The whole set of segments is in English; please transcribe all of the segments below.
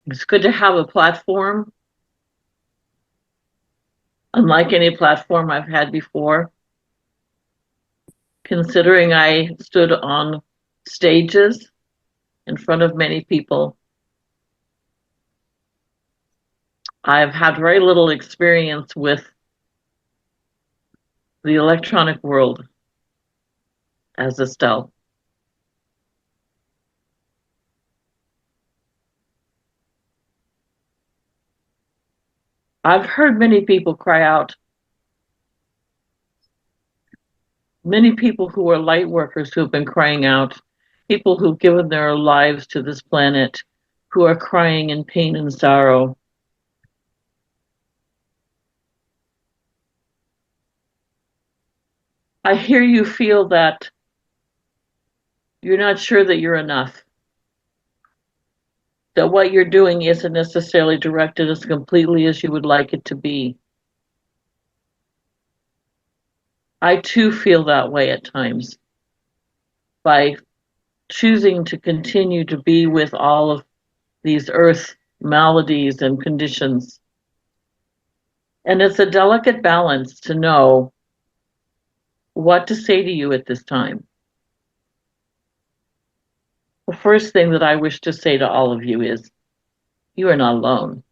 It's good to have a platform, unlike any platform I've had before. Considering I stood on stages in front of many people, I've had very little experience with the electronic world as Estelle. I've heard many people cry out, many people who are light workers who have been crying out, people who've given their lives to this planet, who are crying in pain and sorrow. I hear you feel that you're not sure that you're enough, that what you're doing isn't necessarily directed as completely as you would like it to be. I too feel that way at times by choosing to continue to be with all of these earth maladies and conditions. And it's a delicate balance to know what to say to you at this time. The first thing that I wish to say to all of you is you are not alone.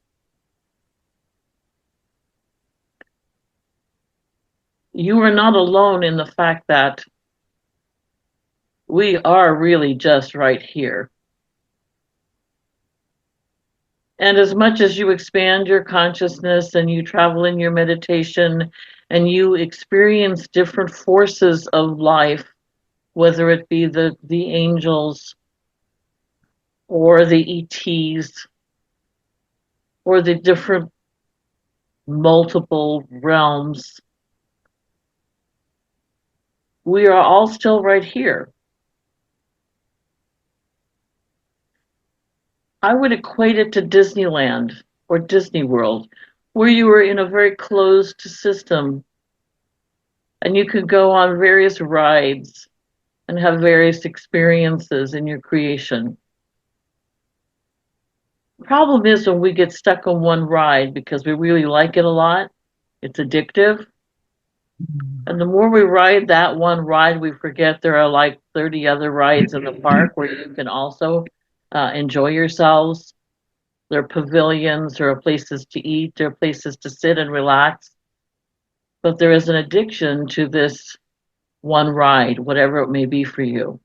You are not alone in the fact that we are really just right here. And as much as you expand your consciousness and you travel in your meditation and you experience different forces of life, whether it be the angels or the ETs or the different multiple realms, we are all still right here. I would equate it to Disneyland or Disney World, where you were in a very closed system and you could go on various rides and have various experiences in your creation. The problem is when we get stuck on one ride because we really like it a lot, it's addictive. And the more we ride that one ride, we forget there are like 30 other rides in the park where you can also enjoy yourselves. There are pavilions, there are places to eat, there are places to sit and relax. But there is an addiction to this one ride, whatever it may be for you.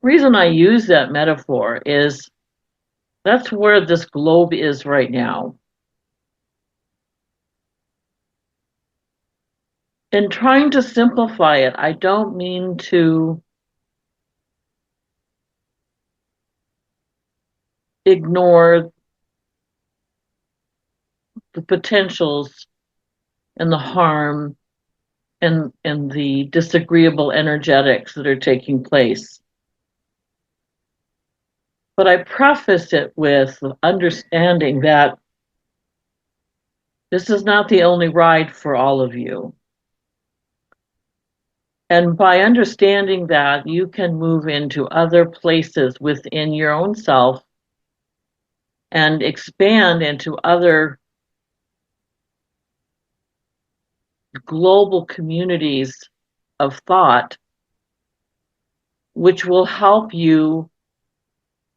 The reason I use that metaphor is that's where this globe is right now. In trying to simplify it, I don't mean to ignore the potentials and the harm and the disagreeable energetics that are taking place. But I preface it with understanding that this is not the only ride for all of you. And by understanding that, you can move into other places within your own self and expand into other global communities of thought, which will help you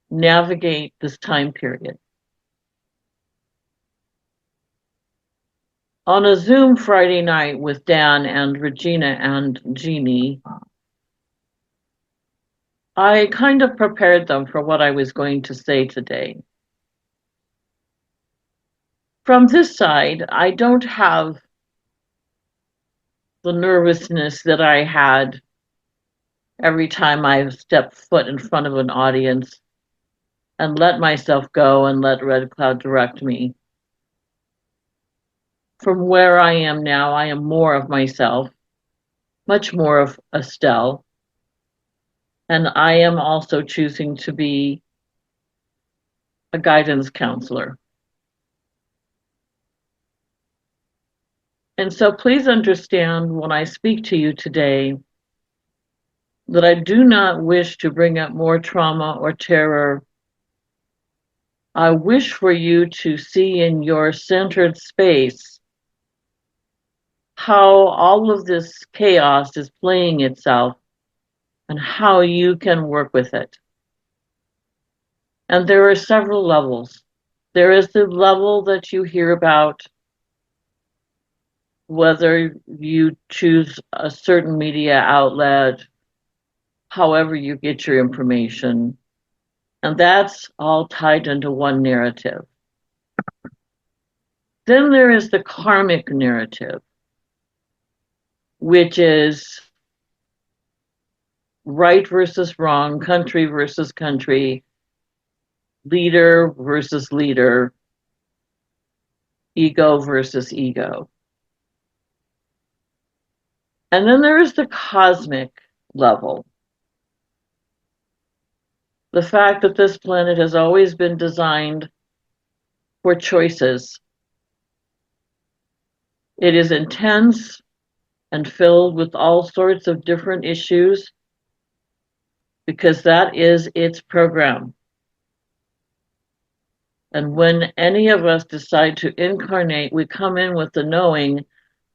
navigate this time period. On a Zoom Friday night with Dan and Regina and Jeanne, I kind of prepared them for what I was going to say today. From this side, I don't have the nervousness that I had every time I stepped foot in front of an audience and let myself go and let Red Cloud direct me. From where I am now, I am more of myself, much more of Estelle, and I am also choosing to be a guidance counselor. And so please understand when I speak to you today that I do not wish to bring up more trauma or terror I wish for you to see in your centered space how all of this chaos is playing itself and how you can work with it. And there are several levels. There is the level that you hear about, whether you choose a certain media outlet, however you get your information. And that's all tied into one narrative. Then there is the karmic narrative, which is right versus wrong, country versus country, leader versus leader, ego versus ego. And then there is the cosmic level. The fact that this planet has always been designed for choices. It is intense and filled with all sorts of different issues because that is its program. And when any of us decide to incarnate, we come in with the knowing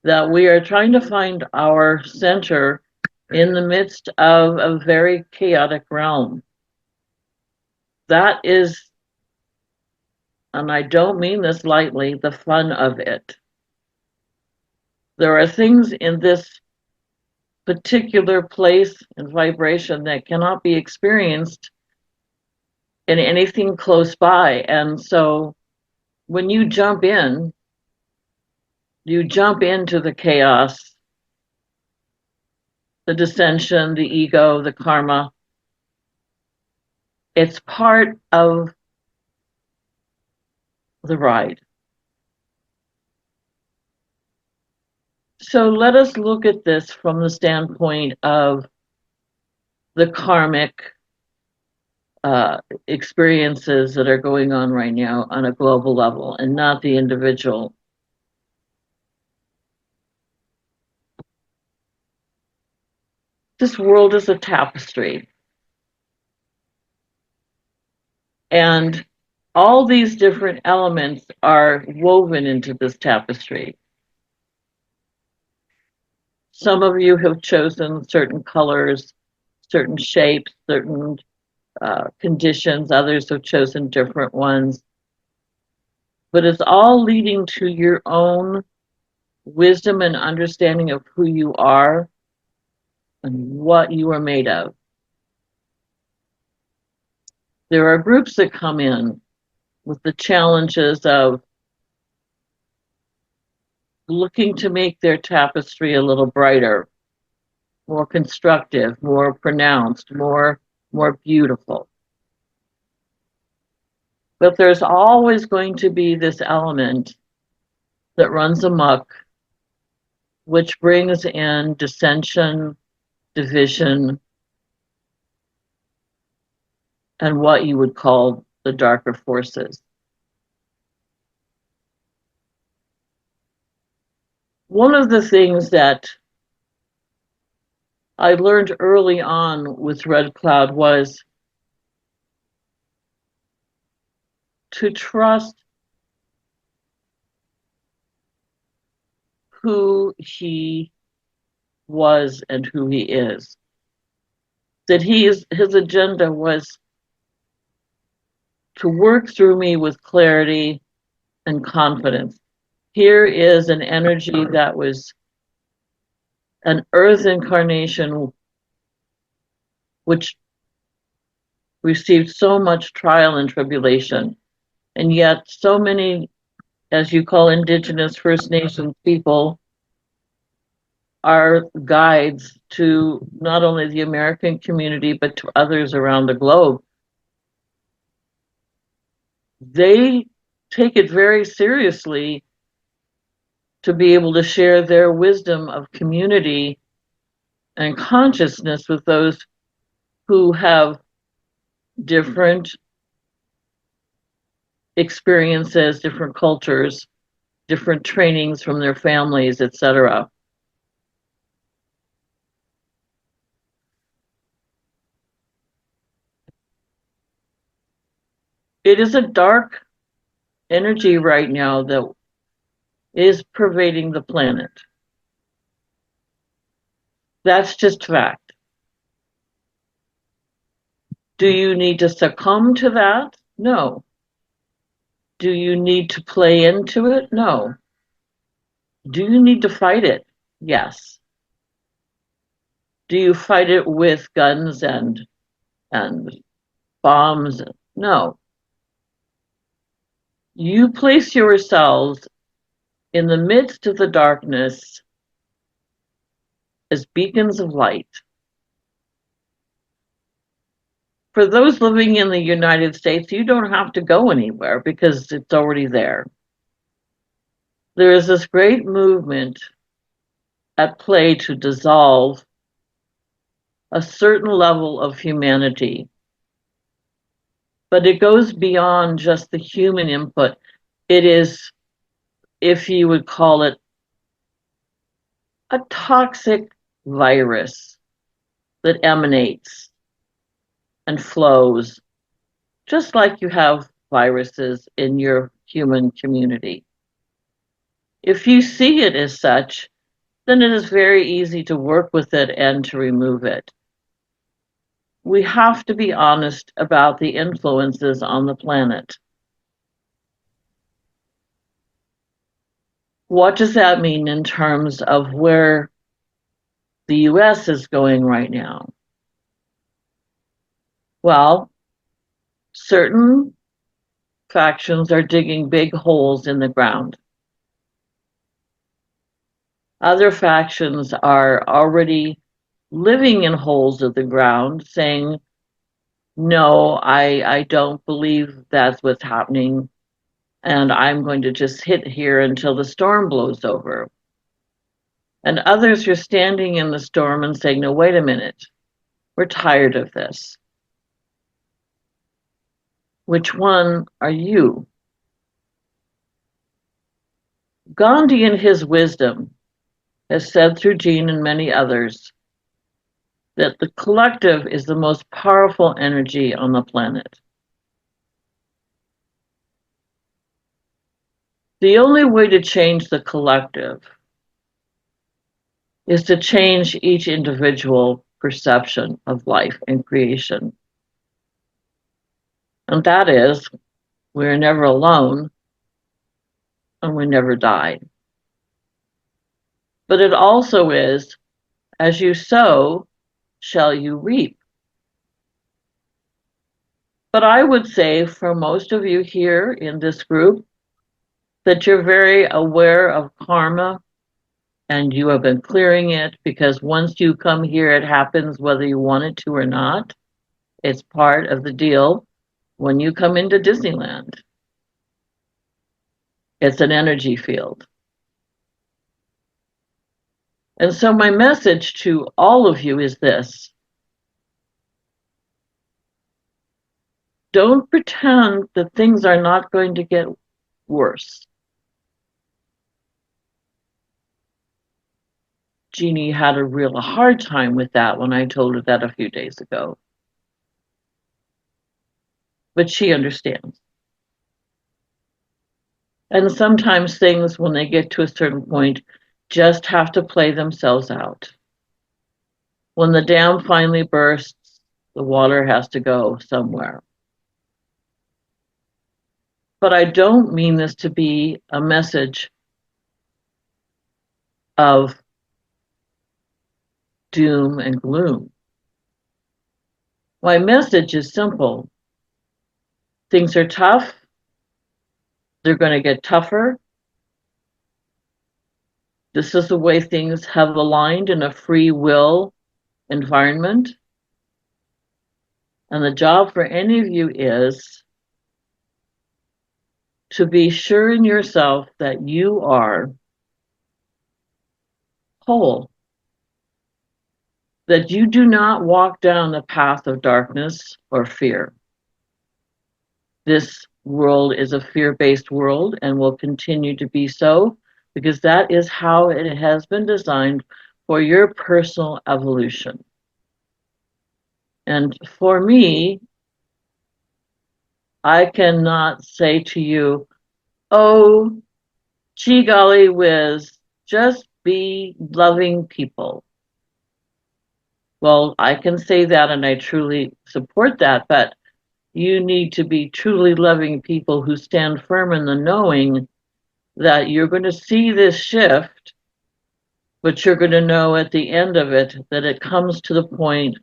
that we are trying to find our center in the midst of a very chaotic realm. That is, and I don't mean this lightly, the fun of it. There are things in this particular place and vibration that cannot be experienced in anything close by. And so when you jump into the chaos, the dissension, the ego, the karma. It's part of the ride. So let us look at this from the standpoint of the karmic experiences that are going on right now on a global level and not the individual. This world is a tapestry. And all these different elements are woven into this tapestry. Some of you have chosen certain colors, certain shapes, certain conditions. Others have chosen different ones. But it's all leading to your own wisdom and understanding of who you are and what you are made of. There are groups that come in with the challenges of looking to make their tapestry a little brighter, more constructive, more pronounced, more beautiful. But there's always going to be this element that runs amok, which brings in dissension, division, and what you would call the darker forces. One of the things that I learned early on with Red Cloud was to trust who he was and who he is. That his agenda was to work through me with clarity and confidence. Here is an energy that was an earth incarnation which received so much trial and tribulation. And yet so many, as you call indigenous First Nations people, are guides to not only the American community, but to others around the globe. They take it very seriously to be able to share their wisdom of community and consciousness with those who have different experiences, different cultures, different trainings from their families, etc. It is a dark energy right now that is pervading the planet. That's just fact. Do you need to succumb to that? No. Do you need to play into it? No. Do you need to fight it? Yes. Do you fight it with guns and bombs? No. You place yourselves in the midst of the darkness as beacons of light. For those living in the United States, you don't have to go anywhere because it's already there. There is this great movement at play to dissolve a certain level of humanity. But it goes beyond just the human input. It is, if you would call it, a toxic virus that emanates and flows, just like you have viruses in your human community. If you see it as such, then it is very easy to work with it and to remove it. We have to be honest about the influences on the planet. What does that mean in terms of where the US is going right now? Well, certain factions are digging big holes in the ground. Other factions are already living in holes of the ground, saying, no, I don't believe that's what's happening, and I'm going to just hit here until the storm blows over. And others are standing in the storm and saying, no, wait a minute, we're tired of this. Which one are you? Gandhi, in his wisdom, has said through Jeanne and many others that the collective is the most powerful energy on the planet. The only way to change the collective is to change each individual perception of life and creation. And that is, we're never alone and we never die. But it also is, as you sow, shall you reap. But I would say for most of you here in this group that you're very aware of karma and you have been clearing it, because once you come here, it happens whether you want it to or not. It's part of the deal when you come into Disneyland. It's an energy field. And so my message to all of you is this. Don't pretend that things are not going to get worse. Jeannie had a real hard time with that when I told her that a few days ago. But she understands. And sometimes things, when they get to a certain point, just have to play themselves out. When the dam finally bursts, the water has to go somewhere. But I don't mean this to be a message of doom and gloom. My message is simple. Things are tough. They're going to get tougher. This is the way things have aligned in a free will environment. And the job for any of you is to be sure in yourself that you are whole, that you do not walk down the path of darkness or fear. This world is a fear-based world and will continue to be so, because that is how it has been designed for your personal evolution. And for me, I cannot say to you, oh, gee golly whiz, just be loving people. Well, I can say that and I truly support that, but you need to be truly loving people who stand firm in the knowing that you're going to see this shift, but you're going to know at the end of it that it comes to the point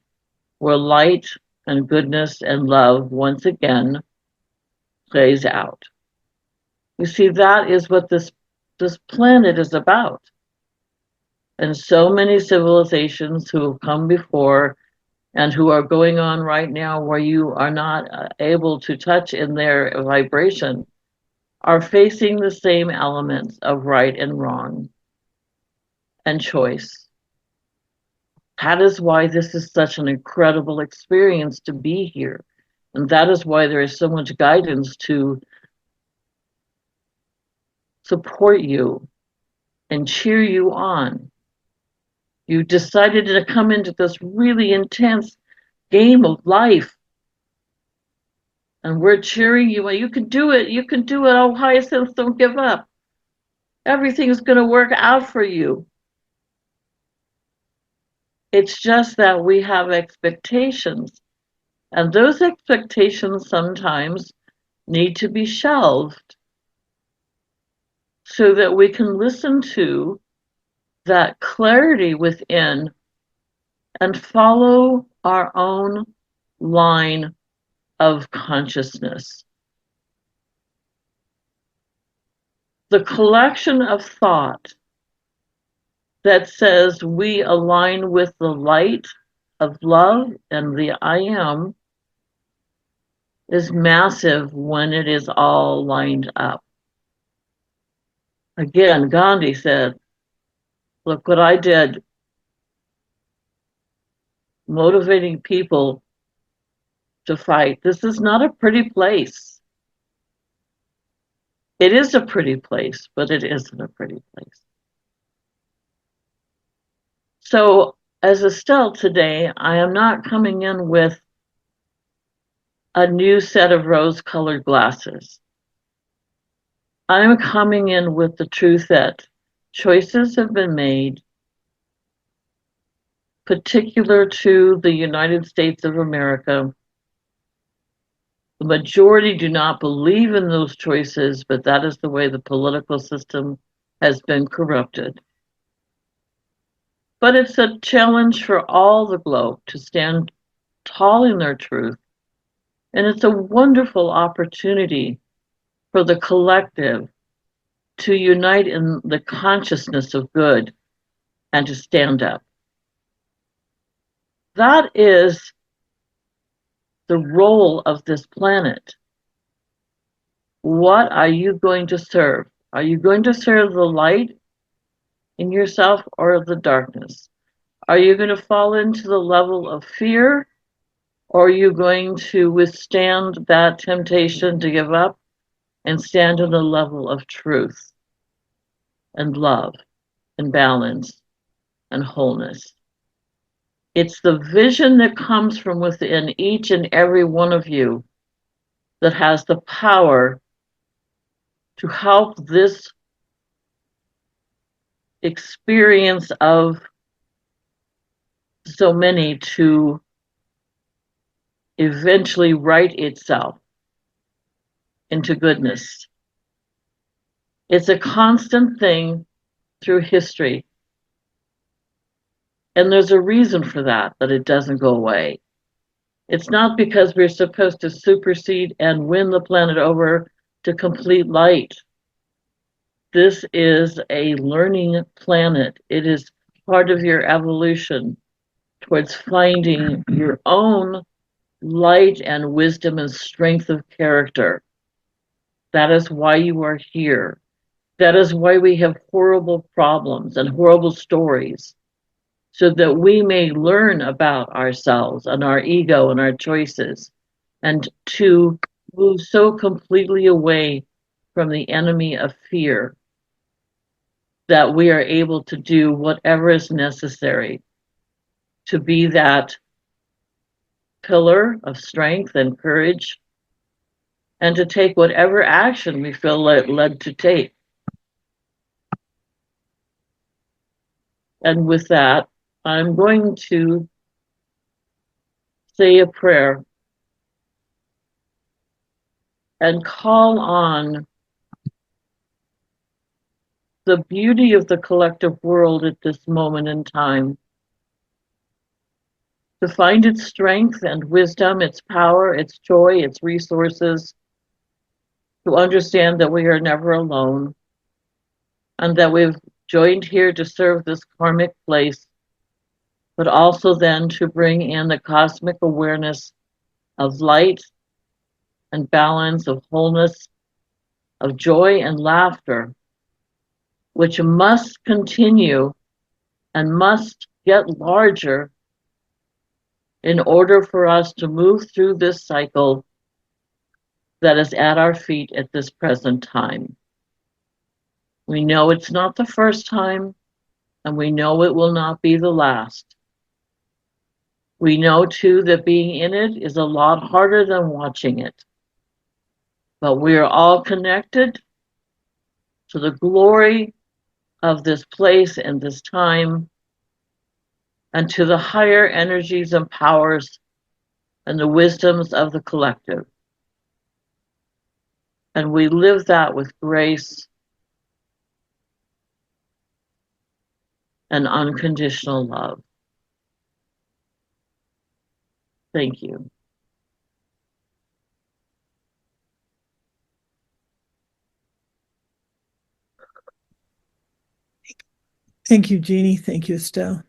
where light and goodness and love once again plays out. You see, that is what this planet is about. And so many civilizations who have come before and who are going on right now where you are not able to touch in their vibration are facing the same elements of right and wrong and choice. That is why this is such an incredible experience to be here. And that is why there is so much guidance to support you and cheer you on. You decided to come into this really intense game of life. And we're cheering you on. You can do it. You can do it. Oh, Hyacinth, don't give up. Everything's going to work out for you. It's just that we have expectations. And those expectations sometimes need to be shelved so that we can listen to that clarity within and follow our own line of consciousness. The collection of thought that says we align with the light of love and the I am is massive when it is all lined up. Again, Gandhi said, look what I did, motivating people to fight. This is not a pretty place. It is a pretty place, but it isn't a pretty place. So, as Estelle today, I am not coming in with a new set of rose-colored glasses. I'm coming in with the truth that choices have been made particular to the United States of America. The majority do not believe in those choices, but that is the way the political system has been corrupted. But it's a challenge for all the globe to stand tall in their truth. And it's a wonderful opportunity for the collective to unite in the consciousness of good and to stand up. That is the role of this planet. What are you going to serve? Are you going to serve the light in yourself or the darkness? Are you going to fall into the level of fear, or are you going to withstand that temptation to give up and stand on the level of truth and love and balance and wholeness? It's the vision that comes from within each and every one of you that has the power to help this experience of so many to eventually right itself into goodness. It's a constant thing through history. And there's a reason for that it doesn't go away. It's not because we're supposed to supersede and win the planet over to complete light. This is a learning planet. It is part of your evolution towards finding your own light and wisdom and strength of character. That is why you are here. That is why we have horrible problems and horrible stories, so that we may learn about ourselves and our ego and our choices, and to move so completely away from the enemy of fear that we are able to do whatever is necessary to be that pillar of strength and courage and to take whatever action we feel led to take. And with that, I'm going to say a prayer and call on the beauty of the collective world at this moment in time to find its strength and wisdom, its power, its joy, its resources, to understand that we are never alone and that we've joined here to serve this karmic place, but also then to bring in the cosmic awareness of light and balance, of wholeness, of joy and laughter, which must continue and must get larger in order for us to move through this cycle that is at our feet at this present time. We know it's not the first time, and we know it will not be the last. We know too that being in it is a lot harder than watching it. But we are all connected to the glory of this place and this time, and to the higher energies and powers and the wisdoms of the collective. And we live that with grace and unconditional love. Thank you. Thank you, Jeannie. Thank you, Estelle.